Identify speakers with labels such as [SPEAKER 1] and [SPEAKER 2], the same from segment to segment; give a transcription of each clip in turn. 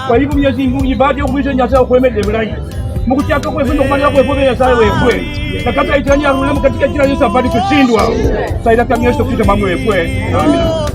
[SPEAKER 1] Kwa hivyo Mwenyezi Mungu ibada ukwisha nyasa kwemele bulai. Mkuchaka kwa fundo kumanya kwa bobe ya sawe kwe. Takata itania rulemu katika jina la Yesu abadi kushindwa. Saida kama Yesu kupita mambo kwe. Amina.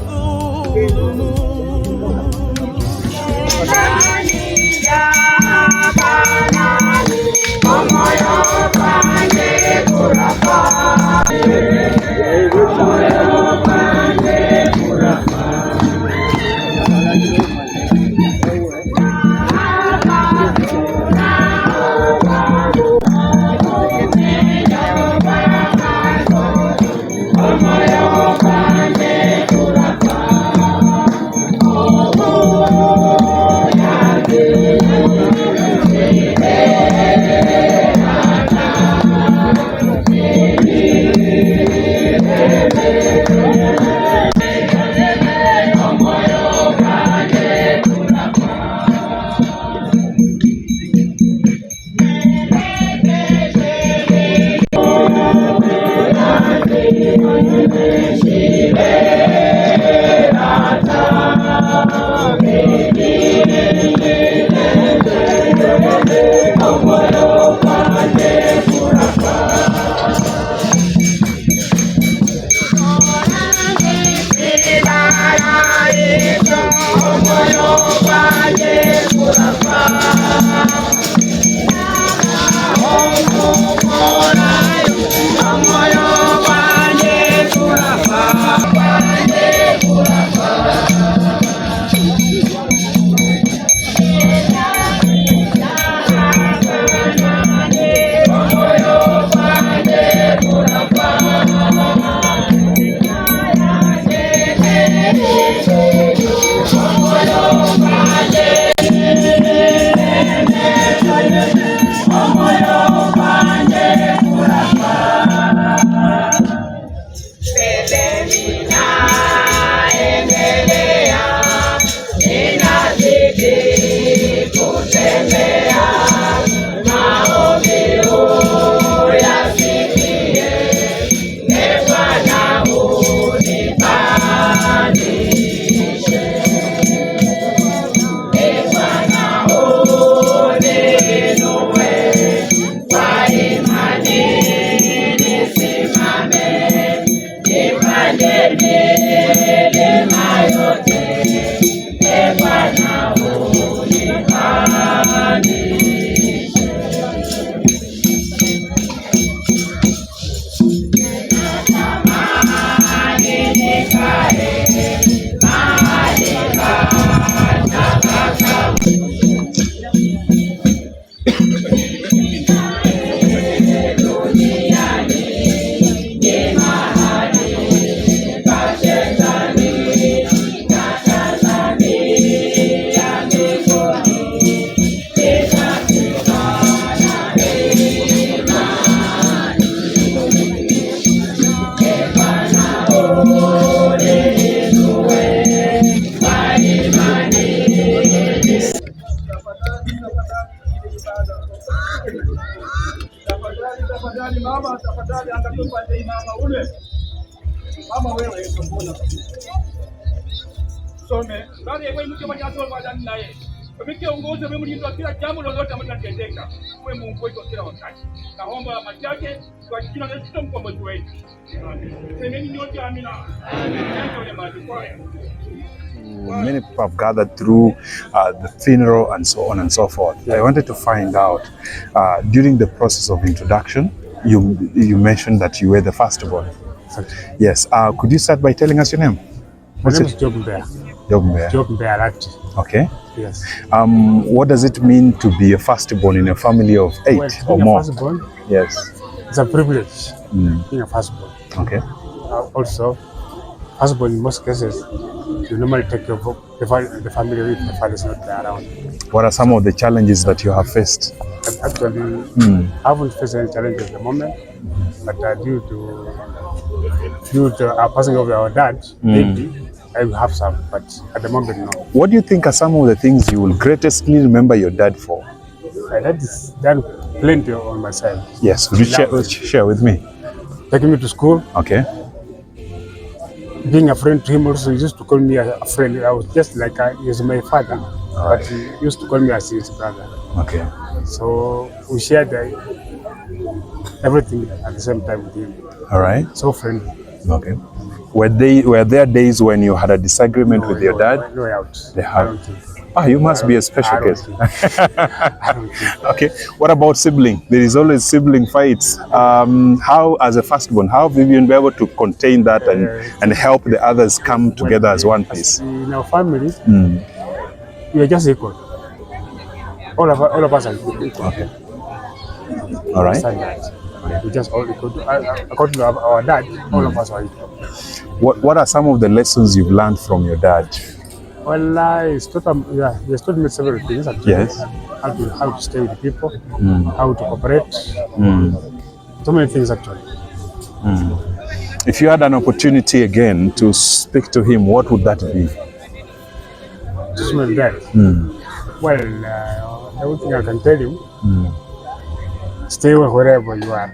[SPEAKER 1] Tafadhali mama, tafadhali angalia upande hii mama ule. Mama wewe mbona? Some. Bali wewe mke mmoja tu kwa ndani naye. Wewe kiongozi wewe mlinzi wa kila jambo lolote ambalo linatendeka. Wewe Mungu wetu kila wakati. Naomba machache kwa jina la Yesu mkombozi wetu. Semeni nyote amina.
[SPEAKER 2] Many people have gathered through the funeral and so on and so forth. I wanted to find out, during the process of introduction, you mentioned that you were the firstborn. Yes. Could you start by telling us your name?
[SPEAKER 3] My name is Johnstone Alati.
[SPEAKER 2] Okay.
[SPEAKER 3] Yes.
[SPEAKER 2] What does it mean to be a firstborn in a family of 8 or more?
[SPEAKER 3] Firstborn,
[SPEAKER 2] yes.
[SPEAKER 3] It's a privilege being a firstborn.
[SPEAKER 2] Okay.
[SPEAKER 3] Also, firstborn in most cases, you normally take care of the family if the father is not there around.
[SPEAKER 2] What are some of the challenges that you have faced?
[SPEAKER 3] Actually, I haven't faced any challenge at the moment, but due to our passing of our dad, maybe I will have some, but at the moment, no.
[SPEAKER 2] What do you think are some of the things you will greatestly remember your dad for?
[SPEAKER 3] My dad has done plenty on my side.
[SPEAKER 2] Yes, would you share with me?
[SPEAKER 3] Taking me to school.
[SPEAKER 2] Okay.
[SPEAKER 3] Being a friend to him also, he used to call me a friend. I was just like he was my father, but he used to call me as his brother.
[SPEAKER 2] Okay.
[SPEAKER 3] So we shared everything at the same time with him.
[SPEAKER 2] All right.
[SPEAKER 3] So friendly.
[SPEAKER 2] Okay. Were there days when you had a disagreement with your dad?
[SPEAKER 3] No doubt.
[SPEAKER 2] They have.
[SPEAKER 3] I don't think.
[SPEAKER 2] You must be a special case.
[SPEAKER 3] I don't think.
[SPEAKER 2] Okay. What about sibling? There is always sibling fights. How, as a firstborn, how have you been able to contain that and help the others come together as one piece?
[SPEAKER 3] In our family, we are just equal. All of us are equal.
[SPEAKER 2] Okay. All right.
[SPEAKER 3] We just all equal. According to our dad, all of us are equal.
[SPEAKER 2] What are some of the lessons you've learned from your dad?
[SPEAKER 3] Well, he has taught me several things. Actually.
[SPEAKER 2] Yes.
[SPEAKER 3] How to stay with people, how to cooperate. So many things actually.
[SPEAKER 2] If you had an opportunity again to speak to him, what would that be?
[SPEAKER 3] Just my dad. Well, the only thing I can tell you, stay wherever you are,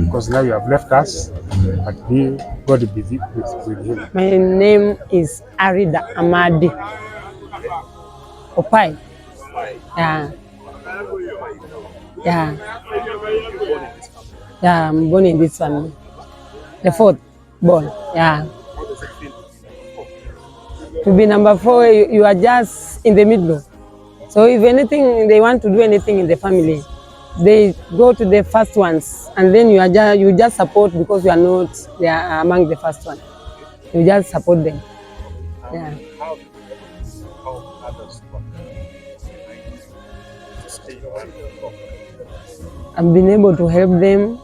[SPEAKER 3] because now you have left us, but God be with him.
[SPEAKER 4] My name is Arida Amadi Opayi. Yeah. I'm born in this family. The fourth born. Yeah. To be number 4, you are just in the middle. So if anything, they want to do anything in the family, they go to the first ones, and then you just support because you are among the first one. You just support them. Yeah. I've been able to help them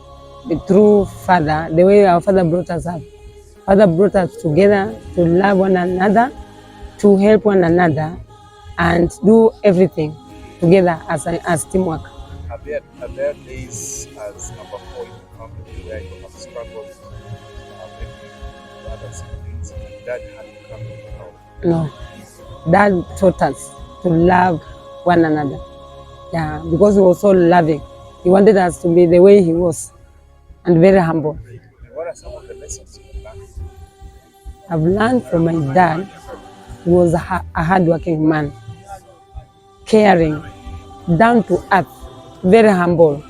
[SPEAKER 4] through father, the way our father brought us up. Father brought us together to love one another, to help one another, and do everything together as teamwork.
[SPEAKER 2] Are there days as number 4 in the family where you have struggled with other siblings? Dad had to come to help?
[SPEAKER 4] No. Dad taught us to love one another. Yeah, because he was so loving. He wanted us to be the way he was, and very humble.
[SPEAKER 2] What are some of the lessons you've learned?
[SPEAKER 4] I've learned from my dad. He was a hardworking man, caring, down to earth, very humble,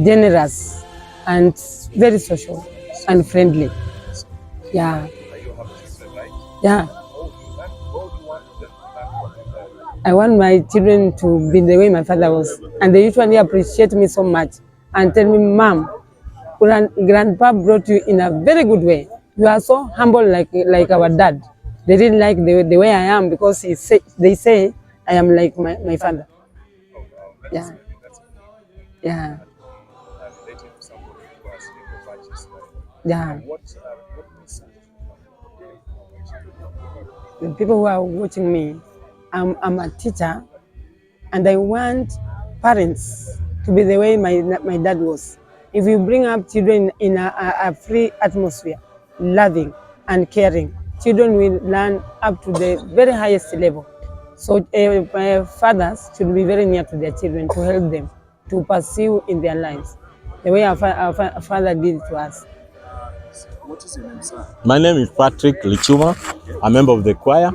[SPEAKER 4] generous, and very social and friendly. Yeah.
[SPEAKER 2] Are you happy
[SPEAKER 4] Yeah. I want my children to be the way my father was. And they usually appreciate me so much and tell me, Mom, Grandpa brought you in a very good way. You are so humble like our dad. They didn't like the way I am because they say I am like my father. Yeah. Yeah. Yeah. The people who are watching me, I'm a teacher and I want parents to be the way my dad was. If you bring up children in a free atmosphere, loving and caring, children will learn up to the very highest level. So fathers should be very near to their children to help them to pursue in their lives, the way our father did to us.
[SPEAKER 2] What is your name, sir?
[SPEAKER 5] My name is Patrick Lichuma, a member of the choir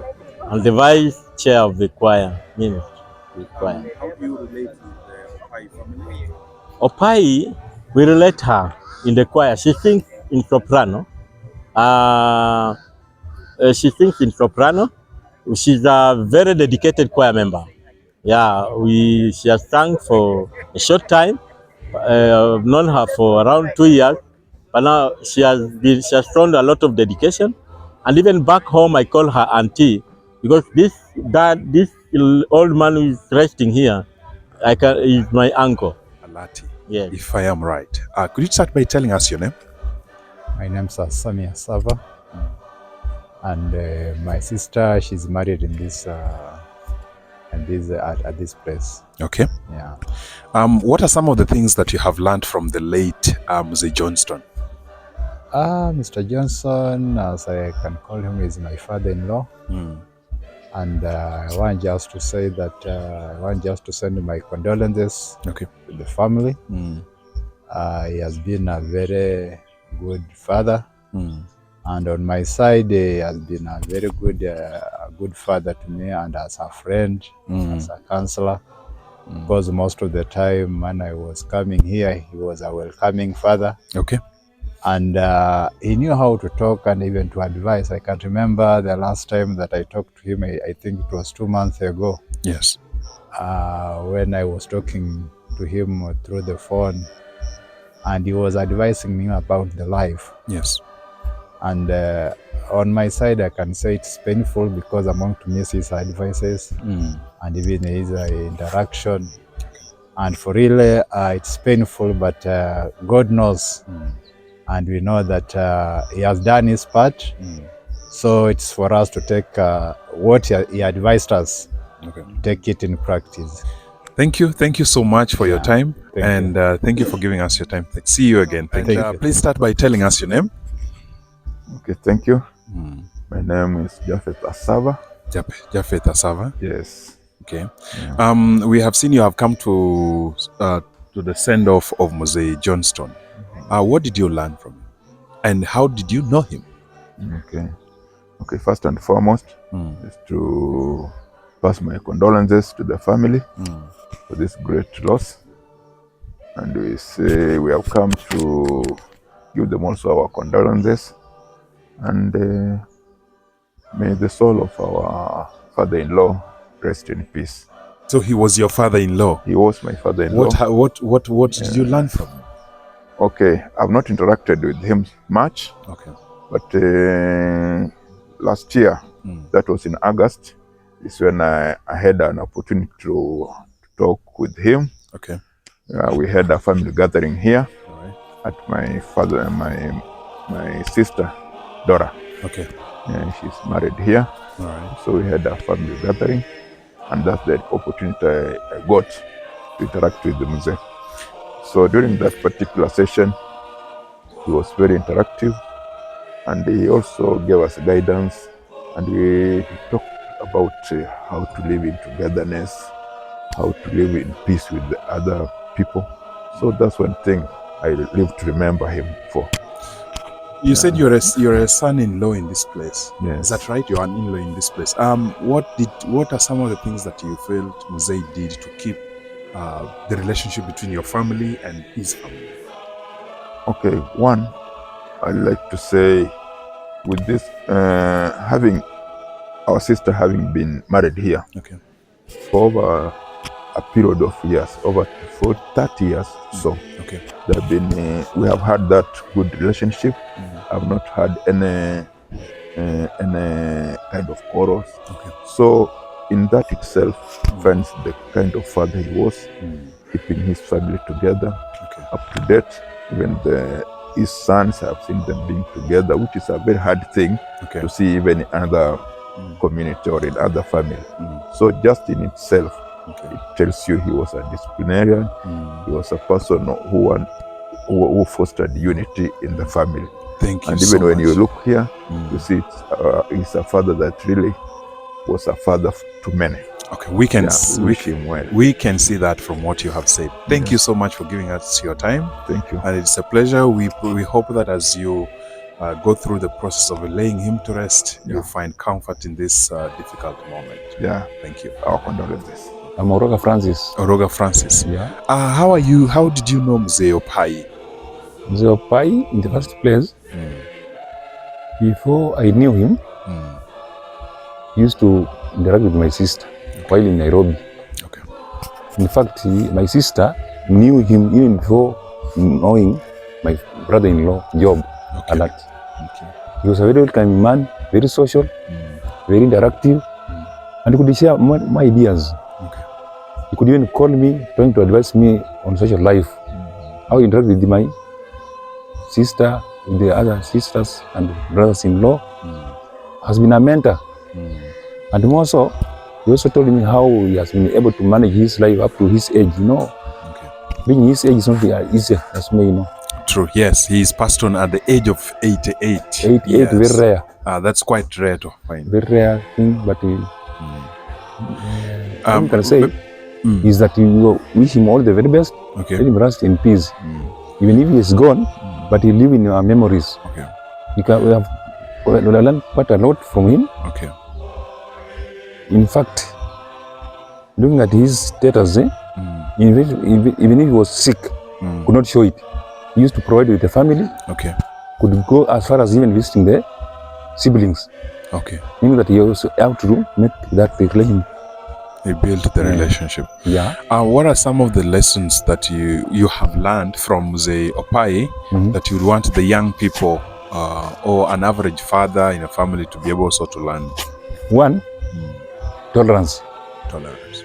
[SPEAKER 5] and the vice chair of the choir ministry. Choir.
[SPEAKER 2] How do you relate with the Opayi family?
[SPEAKER 5] Opayi, we relate her in the choir. She sings in soprano. She sings in soprano. She's a very dedicated choir member. Yeah, she has sung for a short time. I've known her for around 2 years, but now she has shown a lot of dedication. And even back home, I call her auntie because this old man who is resting here, is my uncle.
[SPEAKER 2] Alati,
[SPEAKER 5] Yes.
[SPEAKER 2] if I am right. Could you start by telling us your name?
[SPEAKER 6] My name's Samia Sava, and my sister, she's married in this at this place.
[SPEAKER 2] Okay.
[SPEAKER 6] Yeah.
[SPEAKER 2] What are some of the things that you have learned from the late Mzee Johnstone?
[SPEAKER 6] Mr. Johnson, as I can call him, is my father-in-law. And I want just to say that I want just to send my condolences
[SPEAKER 2] Okay.
[SPEAKER 6] to the family. He has been a very good father. And on my side, he has been a very good father to me, and as a friend, as a counselor. Because most of the time when I was coming here, he was a welcoming father.
[SPEAKER 2] Okay.
[SPEAKER 6] And he knew how to talk and even to advise. I can remember the last time that I talked to him, I think it was 2 months ago.
[SPEAKER 2] Yes.
[SPEAKER 6] When I was talking to him through the phone, and he was advising me about the life.
[SPEAKER 2] Yes.
[SPEAKER 6] And on my side, I can say it's painful because I'm going to miss his advices and even his interaction. And for real, it's painful, but God knows. And we know that he has done his part. So it's for us to take what he advised us, take it in practice.
[SPEAKER 2] Thank you. Thank you so much for your time.
[SPEAKER 6] Thank
[SPEAKER 2] Thank you for giving us your time. See you again. Thank you. Please start by telling us your name.
[SPEAKER 7] Okay, thank you. My name is Japhet Asava.
[SPEAKER 2] Japhet Asava.
[SPEAKER 7] Yes.
[SPEAKER 2] Okay. Yeah. We have seen you have come to the send-off of Mzee Johnstone. What did you learn from him? And how did you know him?
[SPEAKER 7] Okay. First and foremost is to pass my condolences to the family for this great loss. And we say we have come to give them also our condolences. And may the soul of our father-in-law rest in peace.
[SPEAKER 2] So he was your father-in-law?
[SPEAKER 7] He was my father-in-law.
[SPEAKER 2] What did you learn from him?
[SPEAKER 7] Okay, I've not interacted with him much.
[SPEAKER 2] Okay.
[SPEAKER 7] But last year, that was in August, is when I had an opportunity to talk with him.
[SPEAKER 2] Okay.
[SPEAKER 7] We had a family gathering here at my father and my sister, Dora.
[SPEAKER 2] Okay.
[SPEAKER 7] She's married here.
[SPEAKER 2] All right.
[SPEAKER 7] So we had a family gathering, and that's the opportunity I got to interact with the Mzee. So during that particular session, he was very interactive, and he also gave us guidance, and we talked about how to live in togetherness, how to live in peace with the other people. So that's one thing I live to remember him for.
[SPEAKER 2] You said you're a son-in-law in this place.
[SPEAKER 7] Yes.
[SPEAKER 2] Is that right? You're an in-law in this place. What are some of the things that you felt Mzee did to keep the relationship between your family and his family?
[SPEAKER 7] Okay, one, I'd like to say with this having our sister having been married here
[SPEAKER 2] Okay.
[SPEAKER 7] for over a period of years, over for 30 years. So
[SPEAKER 2] Okay.
[SPEAKER 7] there have been, we have had that good relationship. I've not had any kind of quarrels.
[SPEAKER 2] Okay.
[SPEAKER 7] So in that itself, finds the kind of father he was, keeping his family together,
[SPEAKER 2] Okay.
[SPEAKER 7] up to date. Even his sons, have seen them being together, which is a very hard thing
[SPEAKER 2] Okay.
[SPEAKER 7] to see even in another community or in other family. So just in itself, it tells you he was a disciplinarian. He was a person who fostered unity in the family.
[SPEAKER 2] Thank you
[SPEAKER 7] And
[SPEAKER 2] so
[SPEAKER 7] even when
[SPEAKER 2] much.
[SPEAKER 7] you look here, you see it's a father that really was a father to many.
[SPEAKER 2] Okay, we can
[SPEAKER 7] we wish him well.
[SPEAKER 2] We can see that from what you have said. Thank you so much for giving us your time.
[SPEAKER 7] Thank you.
[SPEAKER 2] And it's a pleasure. We hope that as you go through the process of laying him to rest, you'll find comfort in this difficult moment.
[SPEAKER 7] Yeah.
[SPEAKER 2] Thank you.
[SPEAKER 7] Our condolences.
[SPEAKER 8] I'm Oroga Francis.
[SPEAKER 2] Oroga Francis.
[SPEAKER 8] Yeah.
[SPEAKER 2] How are you? How did you know Mzee Opayi?
[SPEAKER 8] Mzee Opayi, in the first place, before I knew him, he used to interact with my sister while in Nairobi.
[SPEAKER 2] Okay.
[SPEAKER 8] In fact, my sister knew him even before knowing my brother-in-law, Job.
[SPEAKER 2] Okay.
[SPEAKER 8] He was a very welcoming man, very social, very interactive, and he could share my ideas.
[SPEAKER 2] Okay.
[SPEAKER 8] He could even call me, trying to advise me on social life, how to interact with my sister, with the other sisters and brothers-in-law. Has been a mentor. And more so, he also told me how he has been able to manage his life up to his age, Being his age is not easy, as me,
[SPEAKER 2] True, yes. He is passed on at the age of 88.
[SPEAKER 8] 88, yes. Very rare.
[SPEAKER 2] That's quite rare to find.
[SPEAKER 8] Very rare thing, but what you can say is that you wish him all the very best.
[SPEAKER 2] Okay.
[SPEAKER 8] Let him rest in peace. Even if he is gone, but he live in our memories.
[SPEAKER 2] Okay.
[SPEAKER 8] We have learned quite a lot from him.
[SPEAKER 2] Okay.
[SPEAKER 8] In fact, looking at his status, even if he was sick, could not show it. He used to provide with the family.
[SPEAKER 2] Okay.
[SPEAKER 8] Could go as far as even visiting the siblings.
[SPEAKER 2] Okay.
[SPEAKER 8] Meaning that he also have to make that relation.
[SPEAKER 2] He built the relationship.
[SPEAKER 8] Yeah.
[SPEAKER 2] What are some of the lessons that you have learned from Mzee Opayi that you would want the young people or an average father in a family to be able also to learn?
[SPEAKER 8] One, tolerance.
[SPEAKER 2] Tolerance.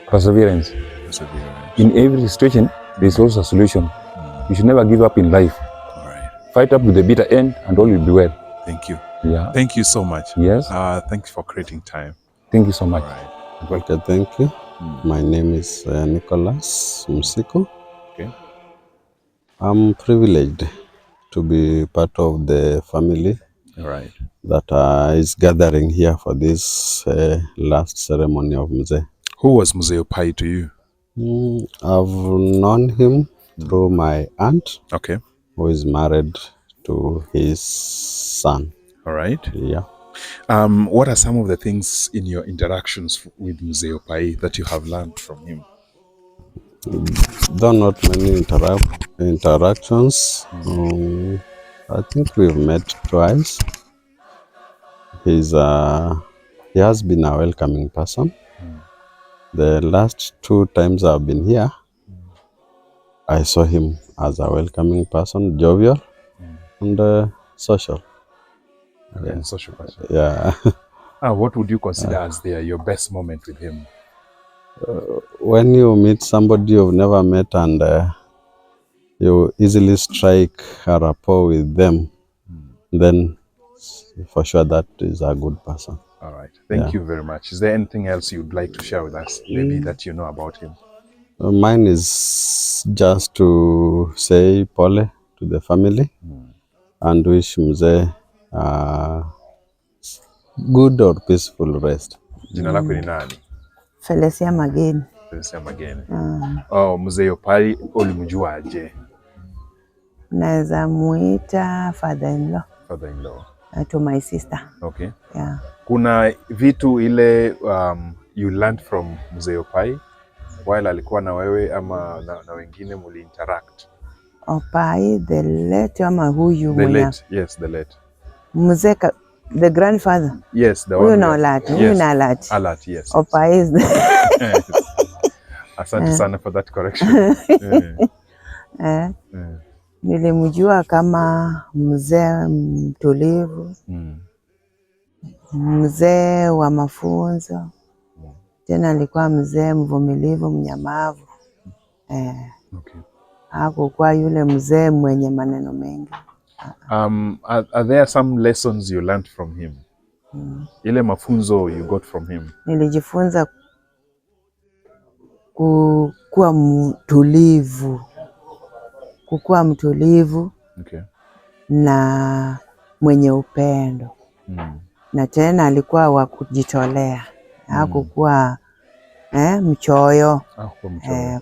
[SPEAKER 8] Perseverance.
[SPEAKER 2] Perseverance.
[SPEAKER 8] In every situation, there is also a solution. You should never give up in life.
[SPEAKER 2] All right.
[SPEAKER 8] Fight up to the bitter end and all will be well.
[SPEAKER 2] Thank you.
[SPEAKER 8] Yeah.
[SPEAKER 2] Thank you so much.
[SPEAKER 8] Yes.
[SPEAKER 2] Thanks for creating time.
[SPEAKER 8] Thank you so much.
[SPEAKER 2] All right.
[SPEAKER 9] Okay, thank you. My name is Nicholas Msiko.
[SPEAKER 2] Okay.
[SPEAKER 9] I'm privileged to be part of the family
[SPEAKER 2] Right.
[SPEAKER 9] that is gathering here for this last ceremony of Mzee.
[SPEAKER 2] Who was Mzee Opayi to you?
[SPEAKER 9] I've known him through my aunt,
[SPEAKER 2] Okay.
[SPEAKER 9] who is married to his son.
[SPEAKER 2] All right.
[SPEAKER 9] Yeah.
[SPEAKER 2] What are some of the things in your interactions with Mzee Opayi that you have learned from him?
[SPEAKER 9] Though not many interactions. I think we've met twice. He has been a welcoming person. The last 2 times I've been here, I saw him as a welcoming person, jovial and social.
[SPEAKER 2] Okay, social person.
[SPEAKER 9] Yeah.
[SPEAKER 2] What would you consider as your best moment with him?
[SPEAKER 9] When you meet somebody you've never met and you easily strike a rapport with them, then for sure that is a good person.
[SPEAKER 2] All right. Thank you very much. Is there anything else you'd like to share with us, maybe that you know about him?
[SPEAKER 9] Mine is just to say pole to the family and wish Mzee good or peaceful rest.
[SPEAKER 2] Jina lako ni nani?
[SPEAKER 10] Felicia Mageni.
[SPEAKER 2] Felicia Mageni. Mzee Opayi ulimjua aje?
[SPEAKER 10] Naweza muita father-in-law.
[SPEAKER 2] Father-in-law.
[SPEAKER 10] To my sister.
[SPEAKER 2] Okay.
[SPEAKER 10] Yeah.
[SPEAKER 2] Kuna vitu ile you learned from Mzee Opayi while alikuwa na wewe ama na wengine muli interact?
[SPEAKER 10] Opayi, the late ama huyu
[SPEAKER 2] the
[SPEAKER 10] mwenye?
[SPEAKER 2] late, yes, the late.
[SPEAKER 10] Mzee The grandfather.
[SPEAKER 7] Yes, the
[SPEAKER 10] Huyu
[SPEAKER 7] one.
[SPEAKER 10] na Alati.
[SPEAKER 7] Yes.
[SPEAKER 10] Huyu na Alati.
[SPEAKER 7] Alati, yes.
[SPEAKER 10] Opayi is the
[SPEAKER 7] Asante sana for that correction.
[SPEAKER 10] Nilimjua kama mzee mtulivu, mzee wa mafunzo, tena alikuwa mzee mvumilivu, mnyamavu.
[SPEAKER 7] Okay.
[SPEAKER 10] Hakukuwa yule mzee mwenye maneno mengi.
[SPEAKER 7] Are there some lessons you learned from him? Ile mafunzo you got from him?
[SPEAKER 10] Nilijifunza kuwa mtulivu. Kukuwa mtulivu.
[SPEAKER 7] Okay.
[SPEAKER 10] Na mwenye upendo. Na tena alikuwa wa kujitolea. Hakukuwa mchoyo.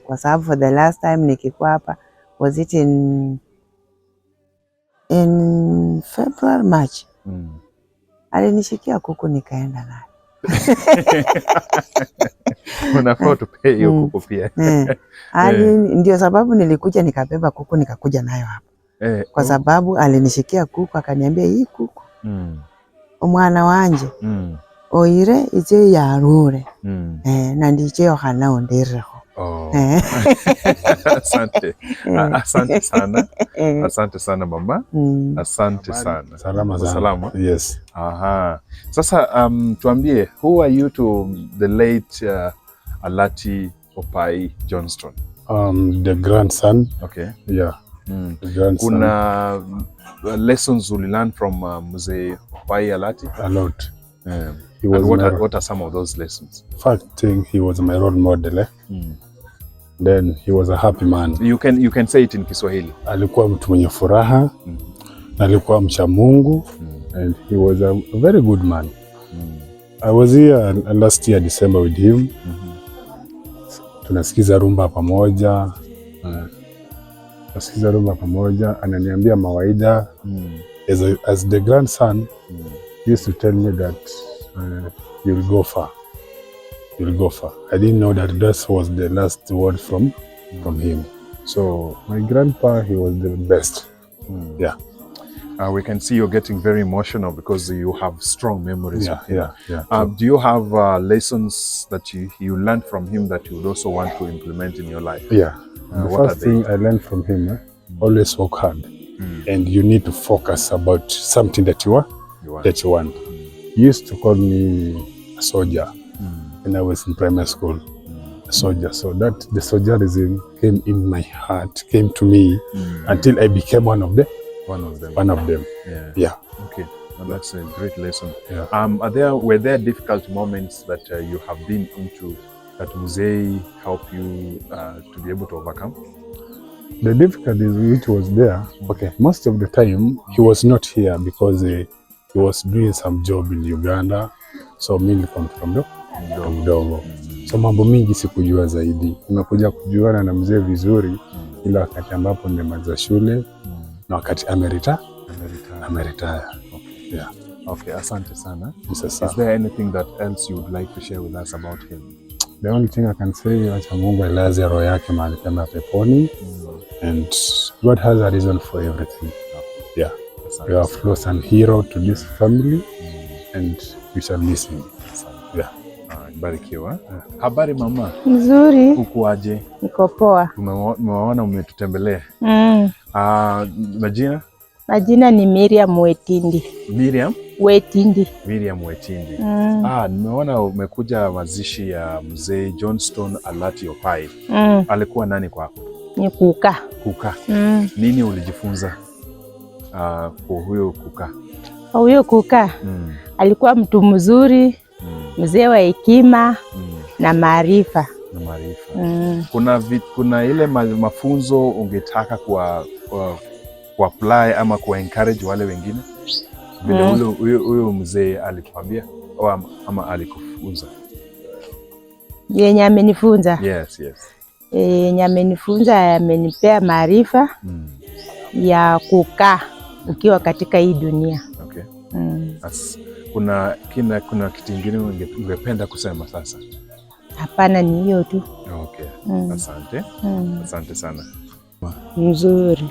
[SPEAKER 10] Kwa sababu for the last time nikikuwa hapa, was it in February, March. Alinishikia kuku nikaenda naye.
[SPEAKER 7] Unafaa tupee hiyo kuku pia.
[SPEAKER 10] Ndio sababu nilikuja nikabeba kuku nikakuja nayo hapa. Kwa sababu alinishikia kuku akaniambia hii kuku. Omwana wanje. Oire ije yarure. Na ndicho hana ondereho.
[SPEAKER 7] Asante. Asante sana. Asante sana mama. Asante sana.
[SPEAKER 2] Salama. Yes.
[SPEAKER 7] Aha. Sasa tuambie, who are you to the late Alati Opayi Johnstone?
[SPEAKER 3] The grandson.
[SPEAKER 7] Okay.
[SPEAKER 3] Yeah. The grandson.
[SPEAKER 7] Kuna lessons you learn from Mzee Opayi Alati?
[SPEAKER 3] A lot.
[SPEAKER 7] He was and what are some of those lessons?
[SPEAKER 3] First thing, he was my role model. Then he was a happy man.
[SPEAKER 7] You can say it in Kiswahili.
[SPEAKER 3] Alikuwa mtu mwenye furaha. Alikuwa mcha Mungu. And he was a very good man. I was here last year December with him. Tunasikiza rumba pamoja. Ananiambia mawaidha. As the grandson, he used to tell me that you'll go far. You'll go far. I didn't know that was the last word from him. So my grandpa, he was the best. Yeah.
[SPEAKER 7] We can see you're getting very emotional because you have strong memories of him.
[SPEAKER 3] Yeah.
[SPEAKER 7] Do you have lessons that you learned from him that you would also want to implement in your life?
[SPEAKER 3] Yeah. The first thing I learned from him, always work hard. And you need to focus about something that you want. He used to call me a soldier when I was in primary school. A soldier. So that the soldierism came in my heart, came to me until I became one of them. One of them. Yeah.
[SPEAKER 7] Okay. Well, that's a great lesson.
[SPEAKER 3] Yeah.
[SPEAKER 7] Were there difficult moments that you have been into that Mzee helped you to be able to overcome?
[SPEAKER 3] The difficulties which was there, okay, most of the time he was not here because he was doing some job in Uganda. So mimi nilikuwa from mdogo. So mambo mingi sikujua zaidi. Nimekuja kujuana na mzee vizuri ila wakati ambapo nimemaliza shule na wakati ameritaya.
[SPEAKER 7] Okay.
[SPEAKER 3] Yeah.
[SPEAKER 7] Okay, asante sana.
[SPEAKER 3] Is
[SPEAKER 7] there anything that else you would like to share with us about him?
[SPEAKER 3] The only thing I can say, acha Mungu ailaze roho yake mahali pema peponi. And God has a reason for everything. Yeah. You have lost an hero to this family and we shall miss him. Yeah.
[SPEAKER 7] Barikiwa. Habari mama?
[SPEAKER 11] Mzuri.
[SPEAKER 7] Uko aje?
[SPEAKER 11] Niko poa.
[SPEAKER 7] Tumewaona umetutembelea. Majina?
[SPEAKER 11] Majina ni Miriam Wetindi.
[SPEAKER 7] Miriam?
[SPEAKER 11] Wetindi.
[SPEAKER 7] Miriam Wetindi. Nimeona umekuja mazishi ya mzee Johnstone Alati Opayi. Alikuwa nani kwako?
[SPEAKER 11] Ni kuka.
[SPEAKER 7] Kuka. Nini ulijifunza kwa huyo kuka?
[SPEAKER 11] Huyo kuka alikuwa mtu mzuri, mzee wa hekima na maarifa.
[SPEAKER 7] Kuna ile mafunzo ungetaka ku apply ama ku encourage wale wengine? Vile huyo mzee alikwambia ama alikufunza?
[SPEAKER 11] Yenye amenifunza?
[SPEAKER 7] Yes.
[SPEAKER 11] Yenye amenifunza, amenipea maarifa ya kukaa ukiwa katika hii dunia.
[SPEAKER 7] Okay. Kuna kitu kingine ungependa kusema sasa?
[SPEAKER 11] Hapana, ni hiyo tu.
[SPEAKER 7] Okay. Asante. Asante sana.
[SPEAKER 12] Mzuri.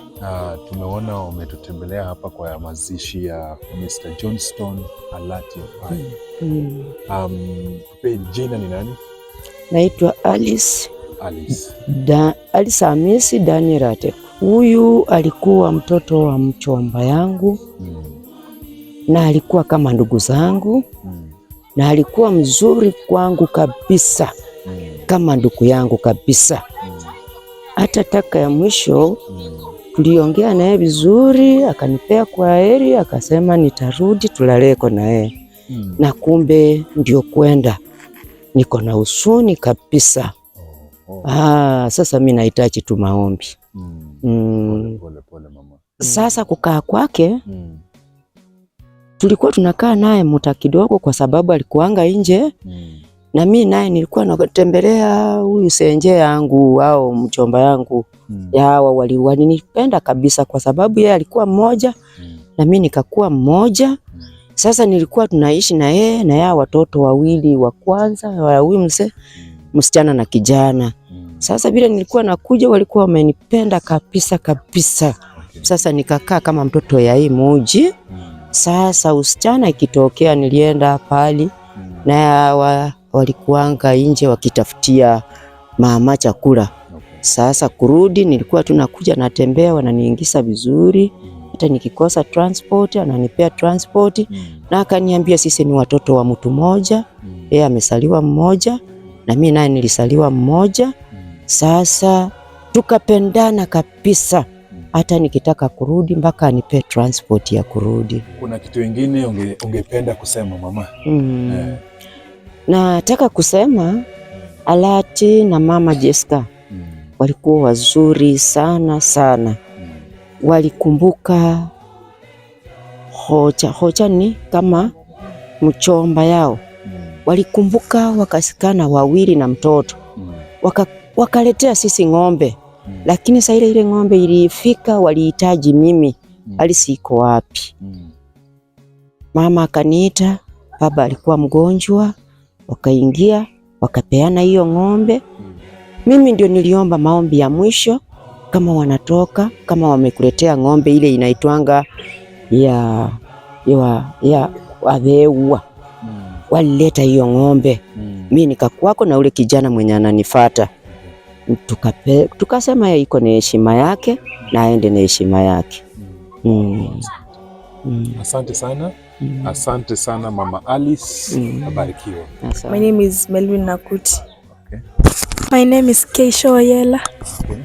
[SPEAKER 2] Tumeona umetutembelea hapa kwa mazishi ya Mr. Johnstone Alati Opayi. Jina ni nani?
[SPEAKER 12] Naitwa Alice.
[SPEAKER 2] Alice.
[SPEAKER 12] Alice Hamisi Daniel Ateko. Huyu alikuwa mtoto wa mchomba yangu na alikuwa kama ndugu zangu na alikuwa mzuri kwangu kabisa kama ndugu yangu kabisa. Hata taka ya mwisho tuliongea naye vizuri, akanipea kwa heri, akasema nitarudi tulaleko na yeye. Na kumbe ndio kwenda. Niko na huzuni kabisa. Sasa mimi nahitaji tu maombi.
[SPEAKER 2] Pole mama.
[SPEAKER 12] Sasa kukaa kwake tulikuwa tunakaa naye muda kidogo kwa sababu alikuanga nje. Na mimi naye nilikuwa natembelea huyu senje yangu au mchomba yangu. Yawa walinipenda kabisa kwa sababu yeye alikuwa mmoja na mimi nikakuwa mmoja. Sasa nilikuwa tunaishi na yeye na ya watoto wawili wa kwanza, wa huyu msichana na kijana. Sasa vile nilikuwa nakuja walikuwa wamenipenda kabisa kabisa. Sasa nikakaa kama mtoto ya hii muji. Sasa usichana ikitokea nilienda pali na walikuanga nje wakitafutia mama chakula. Sasa kurudi nilikuwa tunakuja natembea wananiingiza vizuri. Hata nikikosa transport ananipea transport na akaniambia sisi ni watoto wa mtu mmoja. Yeye amesaliwa mmoja na mimi naye nilisaliwa mmoja. Sasa tukapendana kabisa. Hata nikitaka kurudi mpaka anipe transport ya kurudi.
[SPEAKER 2] Kuna kitu kingine ungependa kusema mama?
[SPEAKER 12] Nataka kusema Alati na mama Jessica walikuwa wazuri sana sana. Walikumbuka hoja ni kama mchomba yao. Walikumbuka wakasikana wawili na mtoto. Wakaletea sisi ng'ombe. Lakini saa ile ng'ombe ilifika walihitaji mimi. Alice iko wapi? Mama akaniita, baba alikuwa mgonjwa, wakaingia, wakapeana hiyo ng'ombe. Mimi ndio niliomba maombi ya mwisho kama wanatoka, kama wamekuletea ng'ombe ile inaitwanga ya waveua. Walileta hiyo ng'ombe. Mimi nikakuwako na ule kijana mwenye ananifuata. Tukasema iko na heshima yake na aende na heshima yake.
[SPEAKER 2] Asante sana. Asante sana Mama Alice. Abarikiwe.
[SPEAKER 13] My name is Melvin Nakuti. Okay. My name is Keisha Oyela. Okay.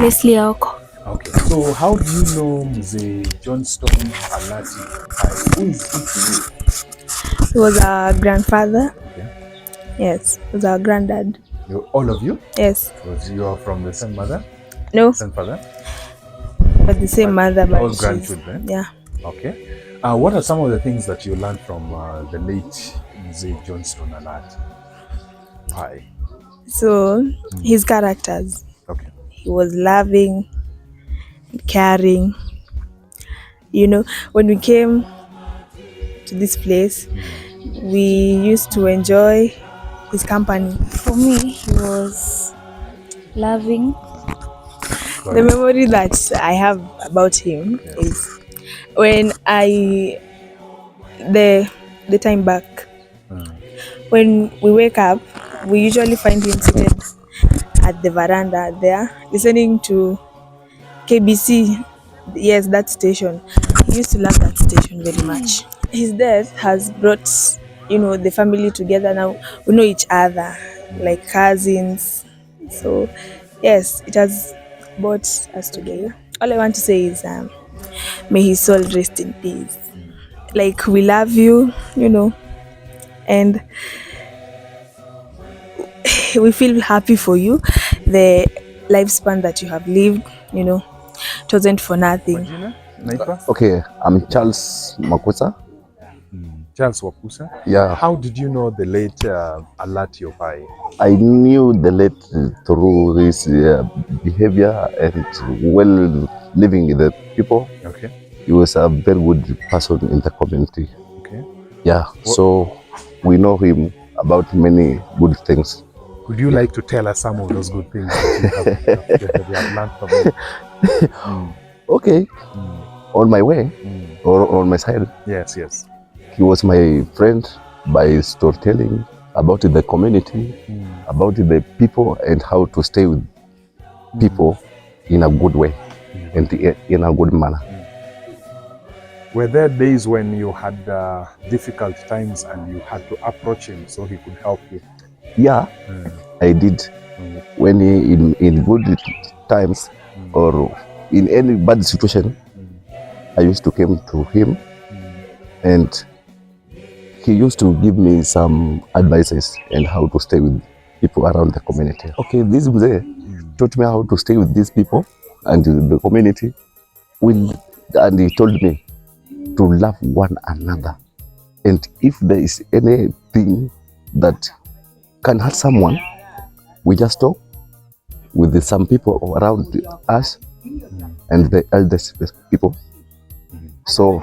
[SPEAKER 13] Leslie Aoko.
[SPEAKER 2] Okay. So how do you know Mzee Johnstone Alati Opayi? Who is he to you?
[SPEAKER 13] He was our grandfather.
[SPEAKER 2] Okay.
[SPEAKER 13] Yes, he was our granddad.
[SPEAKER 2] All of you?
[SPEAKER 13] Yes.
[SPEAKER 2] Because you are from the same mother?
[SPEAKER 13] No.
[SPEAKER 2] Same father?
[SPEAKER 13] But the same mother. But
[SPEAKER 2] all grandchildren?
[SPEAKER 13] Yeah.
[SPEAKER 2] Okay. What are some of the things that you learned from the late Mzee Johnstone Alati Opayi?
[SPEAKER 13] So, his characters.
[SPEAKER 2] Okay.
[SPEAKER 13] He was loving, caring. You know, when we came to this place, we used to enjoy his company.
[SPEAKER 14] For me, he was loving.
[SPEAKER 13] The memory that I have about him is when the time back, when we wake up, we usually find him seated at the veranda there, listening to KBC. Yes, that station. He used to love that station very much. His death has brought, the family together now. We know each other, like cousins. So, yes, it has brought us together. All I want to say is, may his soul rest in peace. Like, we love you, and we feel happy for you. The lifespan that you have lived, it wasn't for nothing.
[SPEAKER 15] Okay, I'm Charles Makusa.
[SPEAKER 2] Charles Wakusa?
[SPEAKER 15] Yeah.
[SPEAKER 2] How did you know the late Alati Opayi?
[SPEAKER 15] I knew the late through his behavior and well living with the people.
[SPEAKER 2] Okay.
[SPEAKER 15] He was a very good person in the community.
[SPEAKER 2] Okay.
[SPEAKER 15] Yeah, so we know him about many good things.
[SPEAKER 2] Would you like to tell us some of those good things that you have learned from him?
[SPEAKER 15] Okay. On my way, or on my side.
[SPEAKER 2] Yes, yes.
[SPEAKER 15] He was my friend by storytelling about the community, about the people, and how to stay with people in a good way and in a good manner.
[SPEAKER 2] Were there days when you had difficult times and you had to approach him so he could help you?
[SPEAKER 15] Yeah, I did. When in good times or in any bad situation, I used to come to him, and he used to give me some advices and how to stay with people around the community. Okay, this Mzee taught me how to stay with these people and the community, and he told me to love one another. And if there is anything that can hurt someone, we just talk with some people around us and the eldest people. So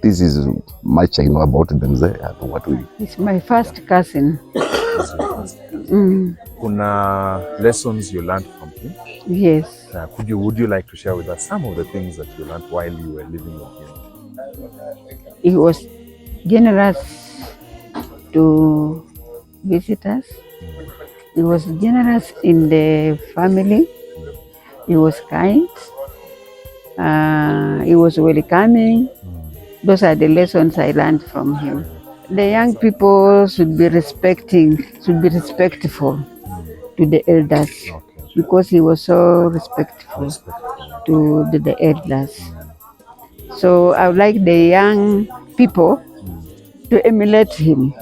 [SPEAKER 15] this is much I know about them there and what we.
[SPEAKER 16] It's my first cousin.
[SPEAKER 2] Kuna lessons you learned from him?
[SPEAKER 16] Yes.
[SPEAKER 2] Would you like to share with us some of the things that you learned while you were living with him?
[SPEAKER 16] He was generous to visitors. He was generous in the family. He was kind. He was welcoming. Those are the lessons I learned from him. The young people should be respectful to the elders, because he was so respectful to the elders. So I would like the young people to emulate him,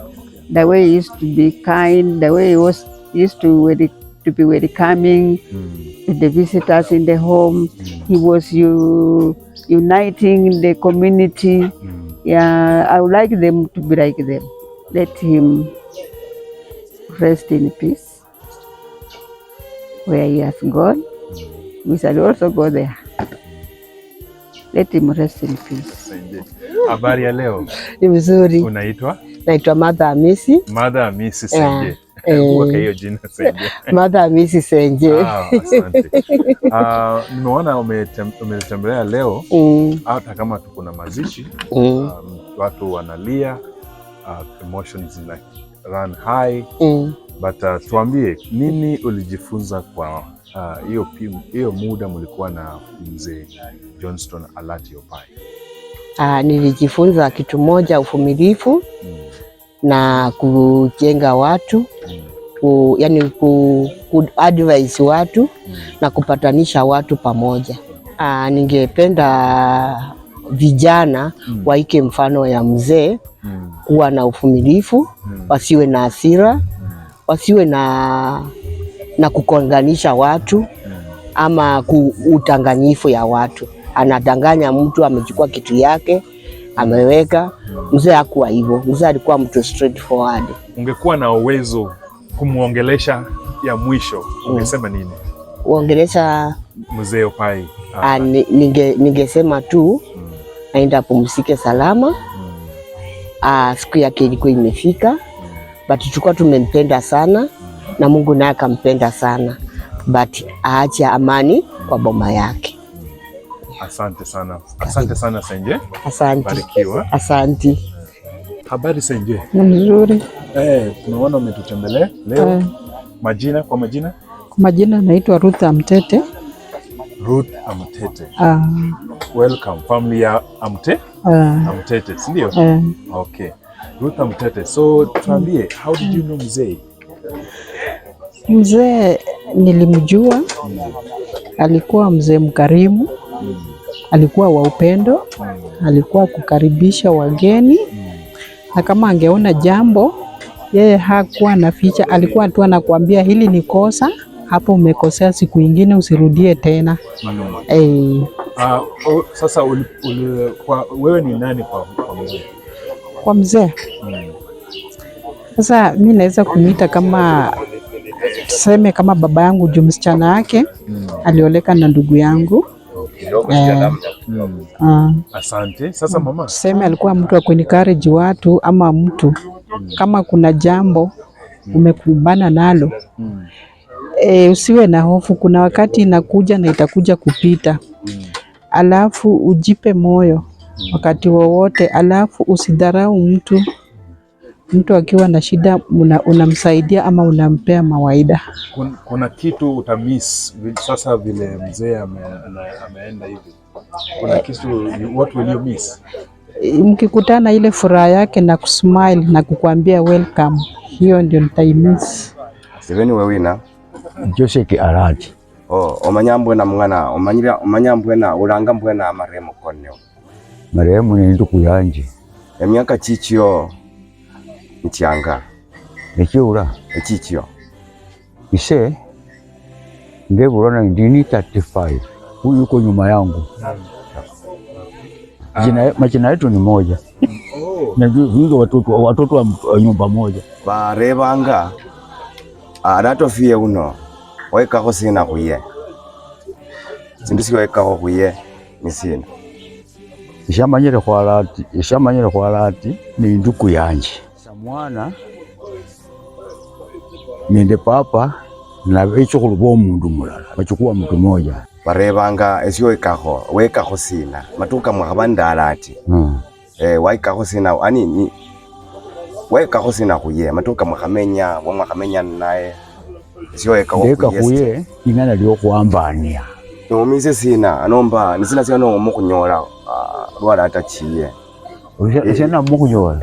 [SPEAKER 16] the way he used to be kind, the way he used to be welcoming to the visitors in the home. He was uniting the community. Yeah, I would like them to be like them. Let him rest in peace. Where he has gone, we shall also go there. Let him rest in peace.
[SPEAKER 2] Habari ya leo?
[SPEAKER 12] Ni mzuri.
[SPEAKER 2] Unaitwa?
[SPEAKER 12] Naitwa Mother Hamisi.
[SPEAKER 2] Mother Hamisi Senje. Kwa hiyo jina Senje.
[SPEAKER 12] Mother Hamisi Senje.
[SPEAKER 2] Asante. Nimeona umetembelea leo, hata kama tuko na mazishi, watu wanalia, emotions zina run high. But tuambie, nini ulijifunza kwa hiyo muda mlikuwa na mzee Johnstone Alati Opayi?
[SPEAKER 12] Nilijifunza kitu moja, uvumilivu na kujenga watu, yani advise watu na kupatanisha watu pamoja. Ningependa vijana waike mfano ya mzee, kuwa na uvumilivu, wasiwe na hasira, wasiwe na kukonganisha watu ama utanganyifu ya watu. Anadanganya mtu, amechukua kitu yake ameweka. Mzee hakuwa hivyo. Mzee alikuwa mtu straightforward. Ungekuwa na uwezo
[SPEAKER 2] kumuongelesha ya mwisho, ungesema nini?
[SPEAKER 12] Uongelesha
[SPEAKER 2] mzee Opayi?
[SPEAKER 12] Ningesema tu aenda pumzike salama. Siku yake ilikuwa imefika, but tulikuwa tumempenda sana na Mungu naye akampenda sana, but aache amani kwa boma yake.
[SPEAKER 2] Asante sana. Asante sana Senje.
[SPEAKER 12] Asante.
[SPEAKER 2] Barikiwa.
[SPEAKER 12] Asante.
[SPEAKER 2] Habari Senje?
[SPEAKER 16] Mzuri.
[SPEAKER 2] Tunaona umetutembelea leo. Majina? Kwa majina
[SPEAKER 16] naitwa Ruth Amtete.
[SPEAKER 2] Ruth Amtete. Welcome. Family ya Amtete, si ndio? Okay. Ruth Amtete. So tuambie, how did you know mzee?
[SPEAKER 16] Mzee nilimjua. Alikuwa mzee mkarimu. Alikuwa wa upendo. Alikuwa kukaribisha wageni. Na kama angeona jambo, yeye hakuwa na ficha. Alikuwa tu anakuambia hili ni kosa, hapo umekosea, siku nyingine usirudie tena.
[SPEAKER 2] Sasa wewe ni nani kwa mzee?
[SPEAKER 16] Kwa mzee? Sasa mimi naweza kumuita kama, tuseme kama baba yangu, juu msichana wake alioleka na ndugu yangu.
[SPEAKER 2] Asante. Sasa mama,
[SPEAKER 16] tuseme alikuwa mtu wa kuencourage watu, ama mtu kama kuna jambo umekumbana nalo, usiwe na hofu. Kuna wakati inakuja na itakuja kupita. Alafu ujipe moyo wakati wowote, alafu usidharau mtu. Mtu akiwa na shida unamsaidia ama unampea mawaida.
[SPEAKER 2] Kuna kitu utamiss sasa vile mzee ameenda hivi. Kuna kitu, what will you miss?
[SPEAKER 16] Mkikutana ile furaha yake na kusmile na kukuambia welcome, hiyo ndio nitaimiss.
[SPEAKER 17] Siveni wewina
[SPEAKER 18] Johnstone Alati.
[SPEAKER 17] Omanyambwe na mwana omanyambwe na ulanga mbwena maremo konyo.
[SPEAKER 18] Maremo ni nduku yanje.
[SPEAKER 17] Emyaka chichio ntianga.
[SPEAKER 18] Ekiura
[SPEAKER 17] echichio.
[SPEAKER 18] Ise ndebura 1935. Huyu yuko nyuma yangu. Majina yetu ni moja. Najua watoto wa nyumba moja.
[SPEAKER 17] Barebanga aratofie uno waikako sina kuye. Sindisi waikako kuye ni sina.
[SPEAKER 18] Ishamanyire kwa Alati ni nduku yanje. Samwana nende papa na echo kulubo mundu mulala. Bachukua mtu moja.
[SPEAKER 17] Barebanga esio wekako sina. Matuka mwabanda Alati. Waikako sina anini waikako sina kuye. Matuka mwakamenya naye. Sio wekako
[SPEAKER 18] kuye ingana lyo kuambania.
[SPEAKER 17] Nomise sina anomba nisina sina no mukunyola rwara atachiye.
[SPEAKER 18] Usina mukunyola.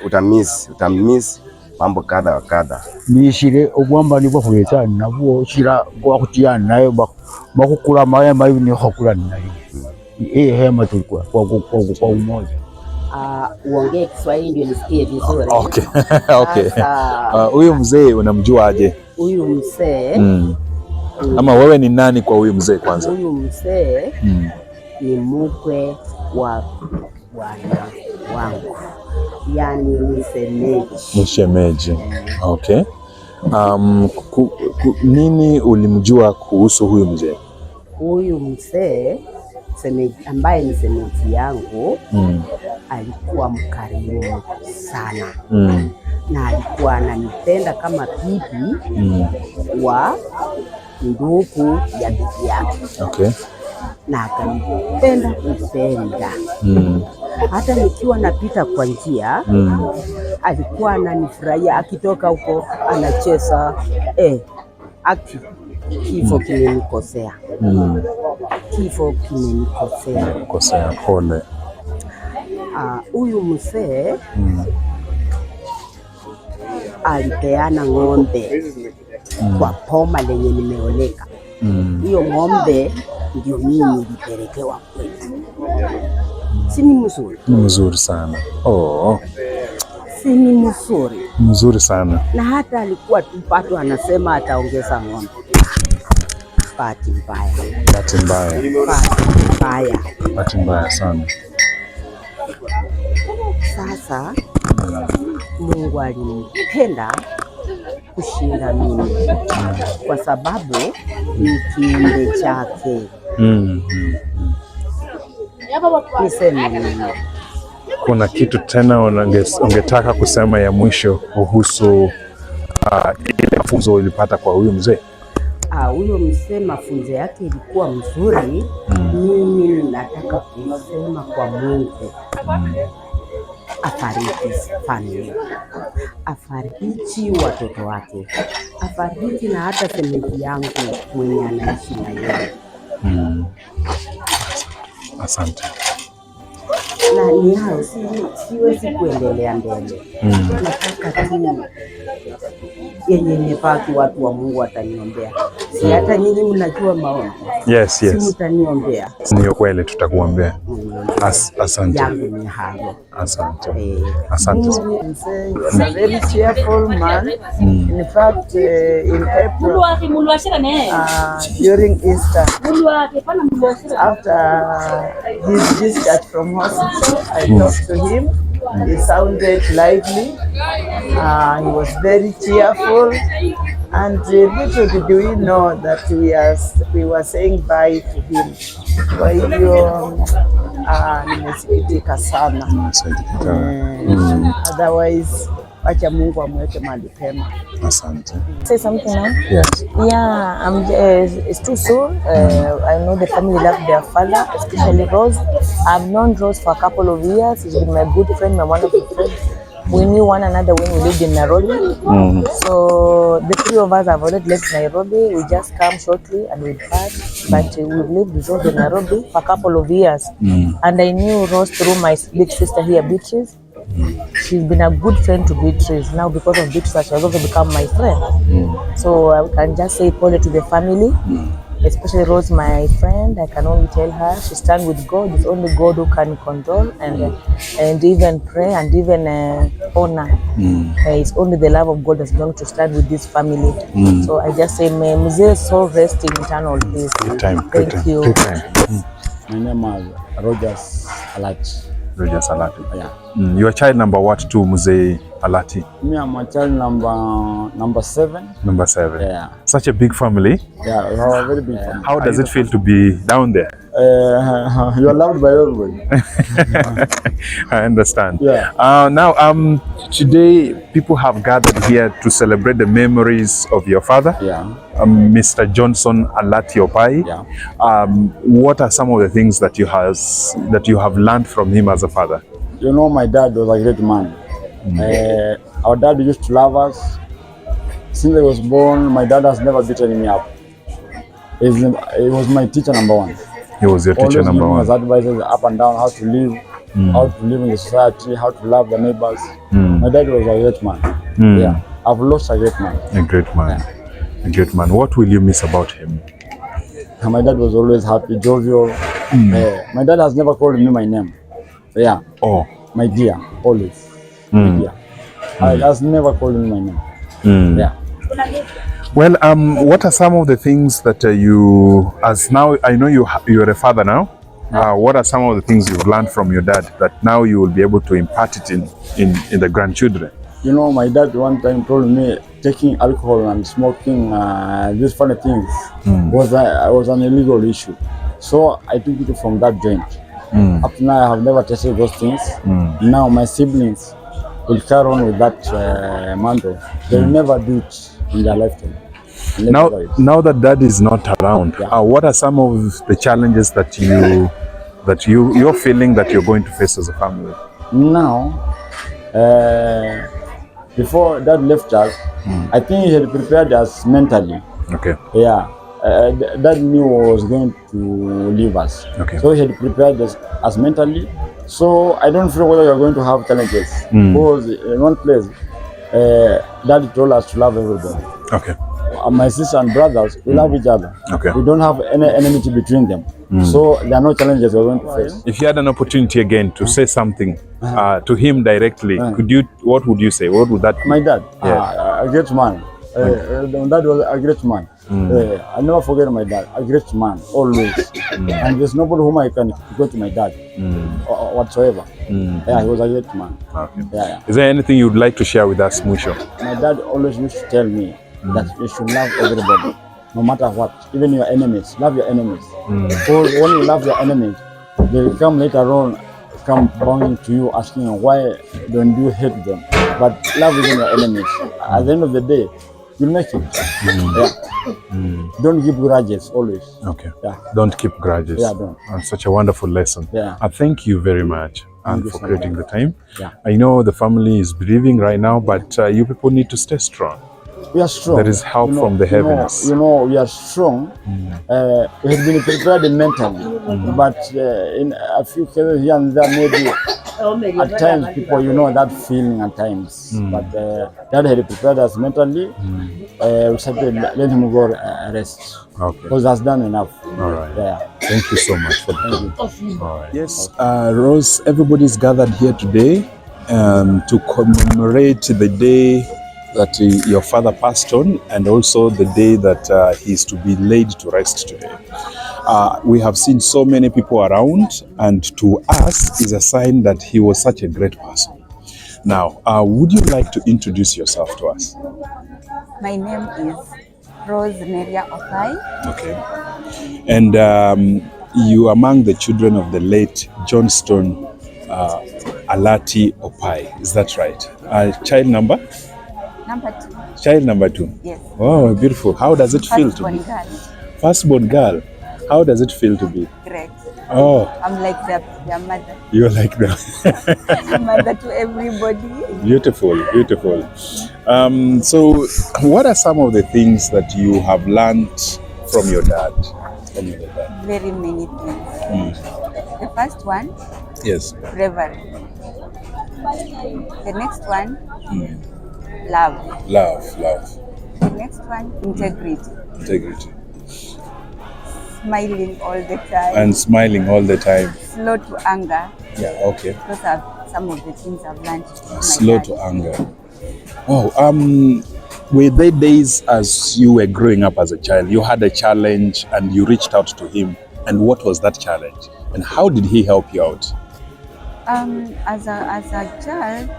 [SPEAKER 17] Utamiss mambo kadha wa kadha.
[SPEAKER 18] Nishire obwamba ni bwo kuleta nabwo shira bwo kutiana nayo bakukula maye mayu ni hokula nayo. Hema tulikuwa kwa umoja.
[SPEAKER 12] Uongee Kiswahili ndio nisikie vizuri.
[SPEAKER 2] Okay. Okay. Huyu mzee unamjuaje?
[SPEAKER 12] Huyu mzee
[SPEAKER 2] ama wewe ni nani kwa huyu mzee kwanza?
[SPEAKER 12] Huyu mzee ni mkwe wa bwana wangu. Yani ni
[SPEAKER 2] shemeji. Okay. Nini ulimjua kuhusu huyu mzee?
[SPEAKER 12] Huyu mzee ambaye ni shemeji yangu alikuwa mkarimu sana na alikuwa ananipenda kama bibi wa ndugu ya bibi yake.
[SPEAKER 2] Okay.
[SPEAKER 12] Na akanipenda kupenda. Hata nikiwa napita kwa njia alikuwa ananifurahia, akitoka huko anacheza kifo kimenikosea. Kifo kimenikosea.
[SPEAKER 2] Pole.
[SPEAKER 12] Huyu mzee alipeana ng'ombe kwa poma lenye nimeoleka. Hiyo ng'ombe ndio mimi nilipelekewa kwetu. Si ni mzuri?
[SPEAKER 2] Ni mzuri sana.
[SPEAKER 12] Si ni mzuri?
[SPEAKER 2] Mzuri sana.
[SPEAKER 12] Na hata alikuwa tupato anasema ataongeza ng'ombe. Bahati mbaya
[SPEAKER 2] sana.
[SPEAKER 12] Sasa Mungu alinipenda kushinda mimi kwa sababu ni kiumbe chake. Niseme nini?
[SPEAKER 2] Kuna kitu tena ungetaka kusema ya mwisho kuhusu ile mafunzo ulipata kwa huyu mzee?
[SPEAKER 12] Huyo mzee mafunzo yake ilikuwa mzuri. Mimi nataka kusema kwa Mungu afariki familia, afariki watoto wake, afariki na hata shemeji yangu mwenye anaishi na yeye.
[SPEAKER 2] Asante.
[SPEAKER 12] Na ni hao, siwezi kuendelea mbele. Nataka tu yenye nimepaki watu wa Mungu wataniombea. Si hata nyinyi mnajua maombi?
[SPEAKER 2] Yes.
[SPEAKER 12] Si mtaniombea?
[SPEAKER 2] Ni kweli tutakuombea. Asante.
[SPEAKER 12] Yangu ni hayo.
[SPEAKER 2] Asante.
[SPEAKER 16] Asante. He's a very cheerful man. In fact, in April, during Easter, after his discharge from hospital, I talked to him. He sounded lively. He was very cheerful. And little did we know that we were saying bye to him. Kwa hivyo nimesikitika sana. Otherwise acha Mungu amweke mahali pema.
[SPEAKER 2] Asante.
[SPEAKER 19] Say something now?
[SPEAKER 2] Yes.
[SPEAKER 19] Yeah, it's too soon. I know the family love their father, especially Rose. I've known Rose for a couple of years. She's been my good friend, my wonderful friend. We knew one another when we lived in Nairobi. So the three of us have already left Nairobi. We just come shortly and we part. But we've lived with Rose in Nairobi for a couple of years. And I knew Rose through my big sister here, Beatrice. She's been a good friend to Beatrice. Now because of Beatrice, she has also become my friend. So I can just say pole to the family, especially Rose, my friend. I can only tell her she stands with God. It's only God who can control and even pray and even honor. It's only the love of God that's going to stand with this family. So I just say, may Mzee soul rest in eternal peace. Thank you.
[SPEAKER 18] My name is Alati.
[SPEAKER 2] Alati.
[SPEAKER 18] Yeah.
[SPEAKER 2] You are child number what to Mzee Alati?
[SPEAKER 18] Me, I'm a child number 7.
[SPEAKER 2] Number 7.
[SPEAKER 18] Yeah.
[SPEAKER 2] Such a big family.
[SPEAKER 18] Yeah, we have a very big family.
[SPEAKER 2] How does it feel to be down there?
[SPEAKER 18] You are loved by everybody.
[SPEAKER 2] I understand.
[SPEAKER 18] Yeah.
[SPEAKER 2] Now, today people have gathered here to celebrate the memories of your father.
[SPEAKER 18] Yeah.
[SPEAKER 2] Mr. Johnstone Alati Opayi.
[SPEAKER 18] Yeah.
[SPEAKER 2] What are some of the things that you have learned from him as a father?
[SPEAKER 18] You know, my dad was a great man. Our dad used to love us. Since I was born, my dad has never beaten me up. He was my teacher number 1.
[SPEAKER 2] He was your teacher number 1.
[SPEAKER 18] Always giving us advices up and down, how to live, how to live in the society, how to love the neighbors. My dad was a great man. Yeah, I've lost a great man.
[SPEAKER 2] A great man. Yeah. A great man. What will you miss about him?
[SPEAKER 18] My dad was always happy, jovial. My dad has never called me my name. Yeah.
[SPEAKER 2] Oh.
[SPEAKER 18] My dear, always. My dear. He has never called me my name. Yeah.
[SPEAKER 2] Well, what are some of the things that you, as now, I know you're a father now. What are some of the things you've learned from your dad that now you will be able to impart it in the grandchildren?
[SPEAKER 18] You know, my dad one time told me taking alcohol and smoking, these funny things, was an illegal issue. So I took it from that joint. Up to now, I have never tasted those things. Now my siblings will carry on with that mantle. They will never do it in their lifetime.
[SPEAKER 2] Now that dad is not around, what are some of the challenges that you're feeling that you're going to face as a family?
[SPEAKER 18] Now, before dad left us, I think he had prepared us mentally.
[SPEAKER 2] Okay.
[SPEAKER 18] Yeah. Dad knew he was going to leave us.
[SPEAKER 2] Okay.
[SPEAKER 18] So he had prepared us mentally. So I don't feel whether you're going to have challenges. Because in one place, Dad told us to love everybody.
[SPEAKER 2] Okay.
[SPEAKER 18] My sister and brothers, we love each other.
[SPEAKER 2] Okay.
[SPEAKER 18] We don't have any enmity between them. So there are no challenges we're going to face.
[SPEAKER 2] If you had an opportunity again to say something to him directly, what would you say? What would that be?
[SPEAKER 18] My dad,
[SPEAKER 2] yeah.
[SPEAKER 18] A great man. Dad was a great man. I never forget my dad, a great man, always. And there's nobody whom I can go to my dad whatsoever. Yeah, he was a great man.
[SPEAKER 2] Okay.
[SPEAKER 18] Yeah.
[SPEAKER 2] Is there anything you'd like to share with us, Musho?
[SPEAKER 18] My dad always used to tell me that you should love everybody, no matter what, even your enemies. Love your enemies. Because when you love your enemies, they will come later on, come banging to you, asking you, why don't you hate them? But love even your enemies. At the end of the day, you'll make it. Yeah. Don't keep grudges always.
[SPEAKER 2] Okay.
[SPEAKER 18] Yeah.
[SPEAKER 2] Don't keep grudges.
[SPEAKER 18] Yeah, don't.
[SPEAKER 2] And such a wonderful lesson.
[SPEAKER 18] Yeah.
[SPEAKER 2] I thank you very much and for creating the time.
[SPEAKER 18] Yeah.
[SPEAKER 2] I know the family is grieving right now, but you people need to stay strong.
[SPEAKER 18] We are strong.
[SPEAKER 2] There is help from the heavens.
[SPEAKER 18] We are strong. We have been prepared mentally, but in a few cases here and there, maybe at times people, that feeling at times. But Dad had prepared us mentally. We said, let him go rest.
[SPEAKER 2] Okay.
[SPEAKER 18] Because that's done enough.
[SPEAKER 2] All right.
[SPEAKER 18] Yeah.
[SPEAKER 2] Thank you so much for that. All right. Yes, Rose, everybody's gathered here today to commemorate the day that your father passed on, and also the day that he is to be laid to rest today. We have seen so many people around, and to us is a sign that he was such a great person. Now, would you like to introduce yourself to us?
[SPEAKER 20] My name is Rose Opayi.
[SPEAKER 2] Okay. And you are among the children of the late Johnstone Alati Opayi. Is that right? Child number?
[SPEAKER 20] Number 2.
[SPEAKER 2] Child number 2?
[SPEAKER 20] Yes.
[SPEAKER 2] Oh, beautiful. How does it feel to be?
[SPEAKER 20] Firstborn girl.
[SPEAKER 2] Firstborn girl. How does it feel to be?
[SPEAKER 20] Great.
[SPEAKER 2] Oh.
[SPEAKER 20] I'm like their mother.
[SPEAKER 2] You're like them.
[SPEAKER 20] I'm mother to everybody.
[SPEAKER 2] Beautiful, beautiful. So what are some of the things that you have learned from your dad?
[SPEAKER 20] Very many things. The first one,
[SPEAKER 2] Yes.
[SPEAKER 20] bravery. The next one, love.
[SPEAKER 2] Love.
[SPEAKER 20] The next one, integrity.
[SPEAKER 2] Integrity.
[SPEAKER 20] Smiling all the time.
[SPEAKER 2] And smiling all the time.
[SPEAKER 20] Slow to anger.
[SPEAKER 2] Yeah, okay.
[SPEAKER 20] Those are some of the things I've learned from my
[SPEAKER 2] Slow
[SPEAKER 20] dad.
[SPEAKER 2] to anger. Wow. Were there days as you were growing up as a child, you had a challenge and you reached out to him? And what was that challenge? And how did he help you out?
[SPEAKER 20] As a child,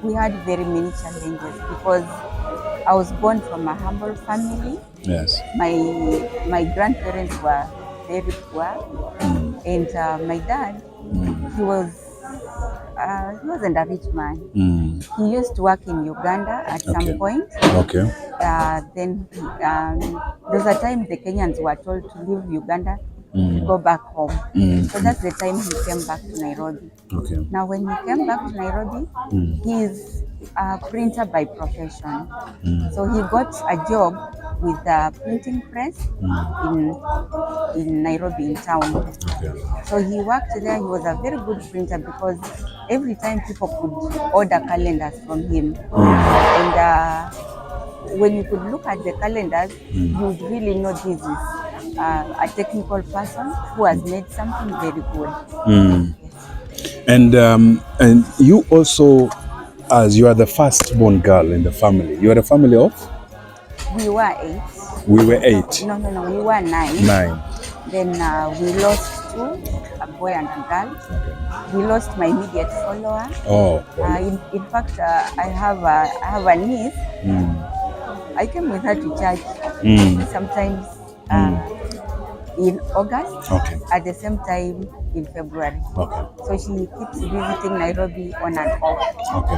[SPEAKER 20] we had very many challenges because I was born from a humble family.
[SPEAKER 2] Yes.
[SPEAKER 20] My grandparents were very poor, and my dad, he wasn't a rich man. He used to work in Uganda at some point.
[SPEAKER 2] Okay.
[SPEAKER 20] Then there was a time the Kenyans were told to leave Uganda to go back home. So that's the time he came back to Nairobi.
[SPEAKER 2] Okay.
[SPEAKER 20] Now when he came back to Nairobi, he's a printer by profession. So he got a job with a printing press in Nairobi in town.
[SPEAKER 2] Okay.
[SPEAKER 20] So he worked there. He was a very good printer because every time people could order calendars from him. And when you could look at the calendars, you would really know this is a technical person who has made something very good.
[SPEAKER 2] And you also, as you are the firstborn girl in the family, you are a family of?
[SPEAKER 20] We were 8.
[SPEAKER 2] We were 8.
[SPEAKER 20] No, we were 9.
[SPEAKER 2] 9.
[SPEAKER 20] Then we lost 2, a boy and a girl. We lost my immediate follower.
[SPEAKER 2] Oh.
[SPEAKER 20] In fact, I have a niece. I came with her to church sometimes in August, at the same time in February. So she keeps visiting Nairobi on and off.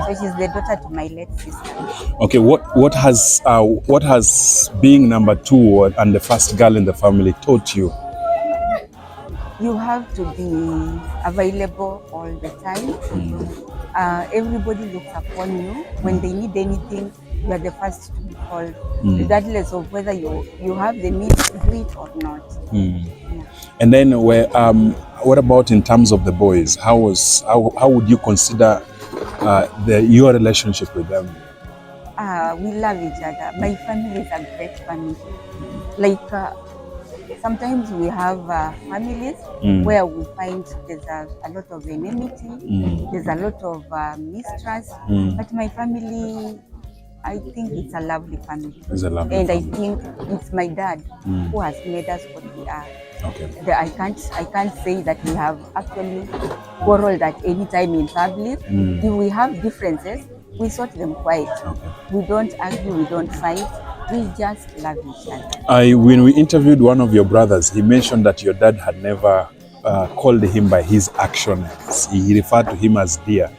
[SPEAKER 20] So she's the daughter to my late sister.
[SPEAKER 2] Okay, what has being number 2 and the first girl in the family taught you?
[SPEAKER 20] You have to be available all the time. Everybody looks upon you. When they need anything, you are the first to be called, regardless of whether you have the means to do it or not.
[SPEAKER 2] And then, what about in terms of the boys? How would you consider your relationship with them?
[SPEAKER 20] We love each other. My family is a great family. Like sometimes we have families where we find there's a lot of enmity, there's a lot of mistrust. But my family, I think it's a lovely family.
[SPEAKER 2] It's a lovely
[SPEAKER 20] and
[SPEAKER 2] family.
[SPEAKER 20] I think it's my dad who has made us what we are.
[SPEAKER 2] Okay.
[SPEAKER 20] I can't say that we have actually quarreled at any time in public. If we have differences, we sort them quiet. We don't argue, we don't fight. We just love each other.
[SPEAKER 2] When we interviewed one of your brothers, he mentioned that your dad had never called him by his action names. He referred to him as dear.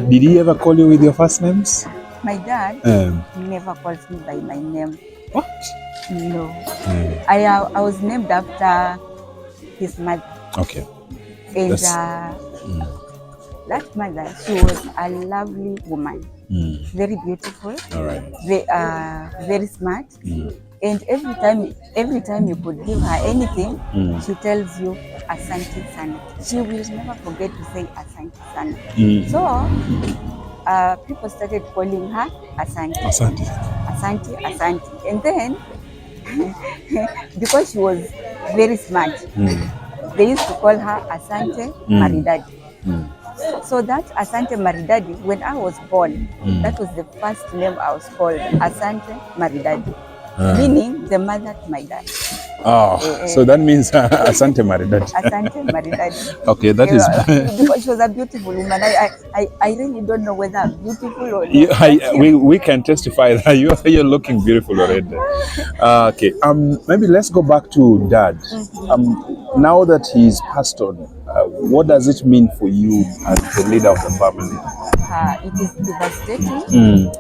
[SPEAKER 2] Did he ever call you with your first names?
[SPEAKER 20] My dad never calls me by my name.
[SPEAKER 2] What?
[SPEAKER 20] No. I was named after his mother.
[SPEAKER 2] Okay.
[SPEAKER 20] And that mother, she was a lovely woman. Very beautiful.
[SPEAKER 2] All right.
[SPEAKER 20] Very smart. And every time you could give her anything, she tells you Asante Sana. She will never forget to say Asante Sana. So people started calling her Asante. And then because she was very smart, they used to call her Asante Maridadi. So that Asante Maridadi, when I was born, that was the first name I was called, Asante Maridadi, meaning the mother to my dad.
[SPEAKER 2] So that means Asante Maridadi.
[SPEAKER 20] Asante Maridadi.
[SPEAKER 2] Okay, that is...
[SPEAKER 20] Because she was a beautiful woman. I really don't know whether I'm beautiful or not.
[SPEAKER 2] We can testify that you're looking beautiful already. Okay, maybe let's go back to Dad. Now that he's passed on, What does it mean for you as the leader of the family?
[SPEAKER 20] It is devastating.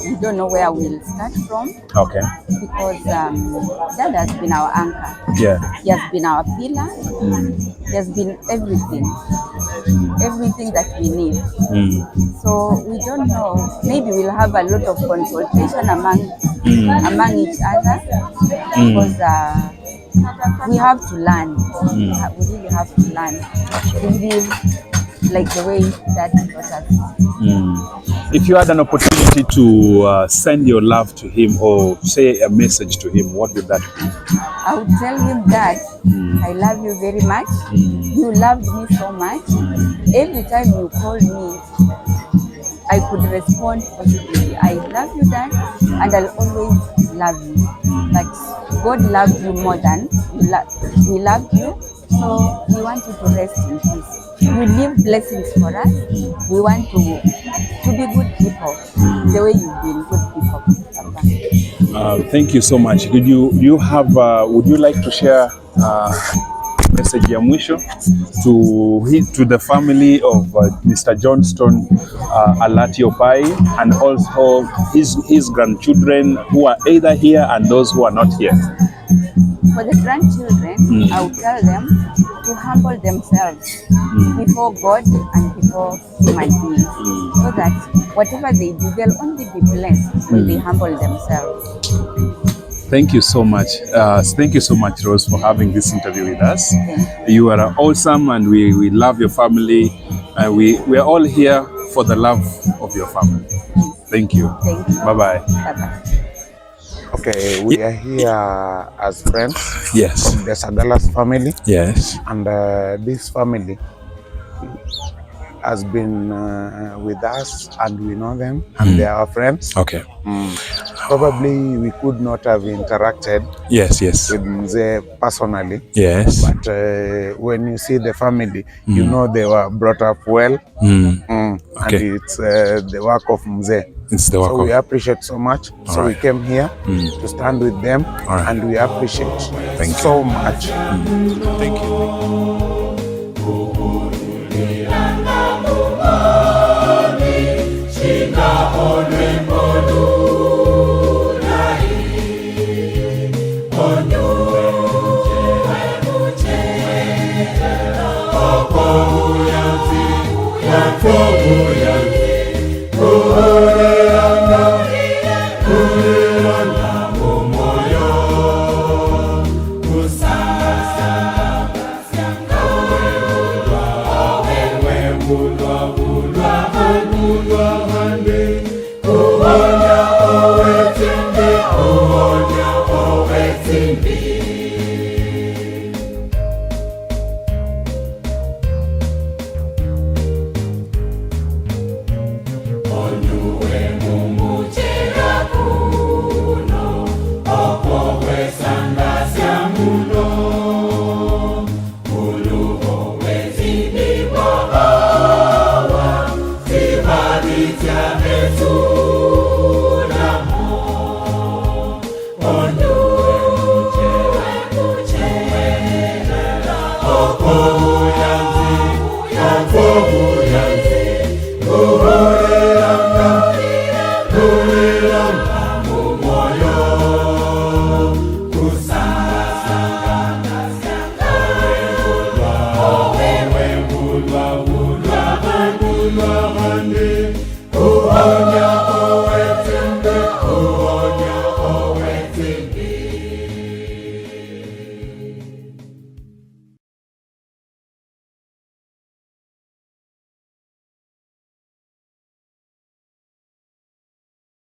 [SPEAKER 20] We don't know where we'll start from.
[SPEAKER 2] Okay.
[SPEAKER 20] Because Dad has been our anchor.
[SPEAKER 2] Yeah.
[SPEAKER 20] He has been our pillar. He has been everything. Everything that we need. So we don't know. Maybe we'll have a lot of consultation among each other because we have to learn. We really have to learn to live like the way that taught us.
[SPEAKER 2] If you had an opportunity to send your love to him or say a message to him, what would that be?
[SPEAKER 20] I would tell him that I love you very much. You loved me so much. Every time you called me, I could respond positively. I love you, Dad, and I'll always love you. But God loved you more than we loved you. So we want you to rest in peace. You leave blessings for us. We want to be good people, the way you've been good people.
[SPEAKER 2] Thank you so much. Would you like to share message ya mwisho to the family of Mr. Johnstone Alati Opayi and also his grandchildren who are either here and those who are not here?
[SPEAKER 20] For the grandchildren, I will tell them to humble themselves before God and before human beings, so that whatever they do, they'll only be blessed when they humble themselves.
[SPEAKER 2] Thank you so much. Thank you so much, Rose, for having this interview with us. You are awesome, and we love your family. We are all here for the love of your family. Thank you.
[SPEAKER 20] Thank you.
[SPEAKER 2] Bye-bye.
[SPEAKER 20] Bye-bye.
[SPEAKER 21] Okay, we are here as friends.
[SPEAKER 2] Yes.
[SPEAKER 21] Of the Sagalas family.
[SPEAKER 2] Yes.
[SPEAKER 21] And this family has been with us, and we know them, and they are our friends.
[SPEAKER 2] Okay.
[SPEAKER 21] Probably we could not have interacted.
[SPEAKER 2] Yes.
[SPEAKER 21] With Mzee personally.
[SPEAKER 2] Yes.
[SPEAKER 21] But when you see the family, you know they were brought up well.
[SPEAKER 2] Okay.
[SPEAKER 21] And it's the work of Mzee.
[SPEAKER 2] It's the work
[SPEAKER 21] so we appreciate so much. So we came here to stand with them, and we appreciate so much.
[SPEAKER 2] Thank you.
[SPEAKER 22] Oh